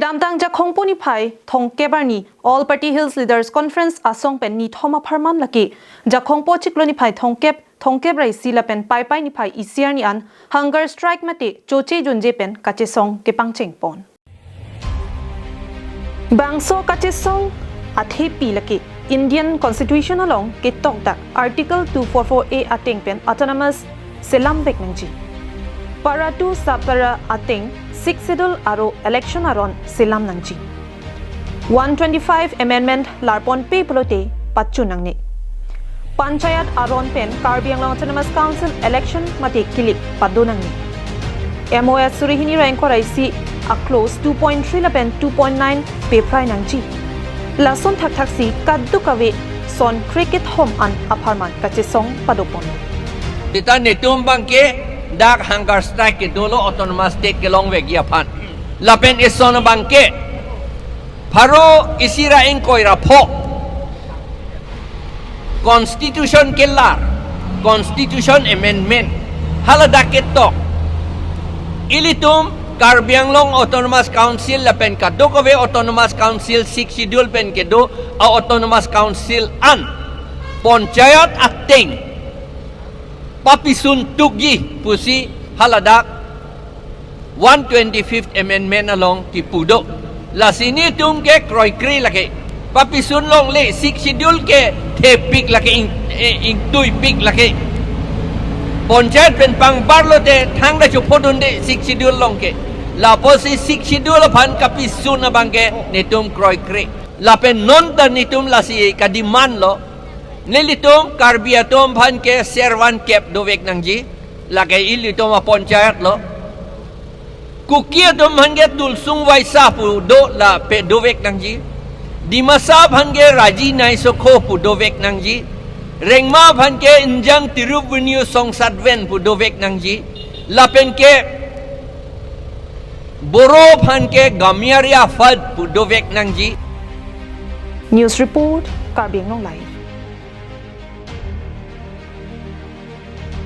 Lamtang jakong puni phai thong kebarni All Party Hills Leaders Conference aSong pen Nithom apharman laki jakong po chikloni phai thongkep rai sila pen pai ni phai isiar ni an hunger strike mate Choche Junje pen Kachesong ke pangcheng pon bangso Kachesong athe pi laki Indian Constitution along ke tok dak Article 244A ateng pen autonomous selam vek nangji para 2 sapara ateng 6 schedule aro election aron selam nangji 125 amendment larpon pe plote pachu nangni panchayat aron pen Karbi Anglong Autonomous Council election mate kilik padu nangni MOS surihini rank koraisi a close 2.3 la pen 2.9 pe prai nangji lason thak si kaddu kawe son cricket home an apharman Kachesong padopon Kita Nithom bangke dak hunger strike ke dolo autonomous state ke long weg yaphan lapen ison bangke pharo isira engkoi rapho constitution kelar constitution amendment halada ketok ilitum Karbi Anglong Autonomous Council lapen kadokove autonomous council 6 schedule pen kedo autonomous council an panchayat ateng papisun tugi pusi haladak 125th amendment along ti pudo la sini tum ke kroi kri lake papisun long le 6 schedule ke the pik lake ing tui pik lake panchayat pen pang barlo te thang da chu podun de 6 schedule long ke la posi 6 schedule phan kapisun abangke Nithom kroi kri la pen non ta Nithom la si kadiman lo nilitom karbiatom phan ke servan kep dovek nangji lagay ilitom a panchayat lo kukia dom hange tulsung waisa pu do la pe dovek nangji dimasa phange raji nai sokho pu dovek nangji rengma phan ke injang tirubunyu songsadven pu dovek nangji lapen ke boro phan ke gamiaria fad pu dovek nangji News Report Karbi Anglong Live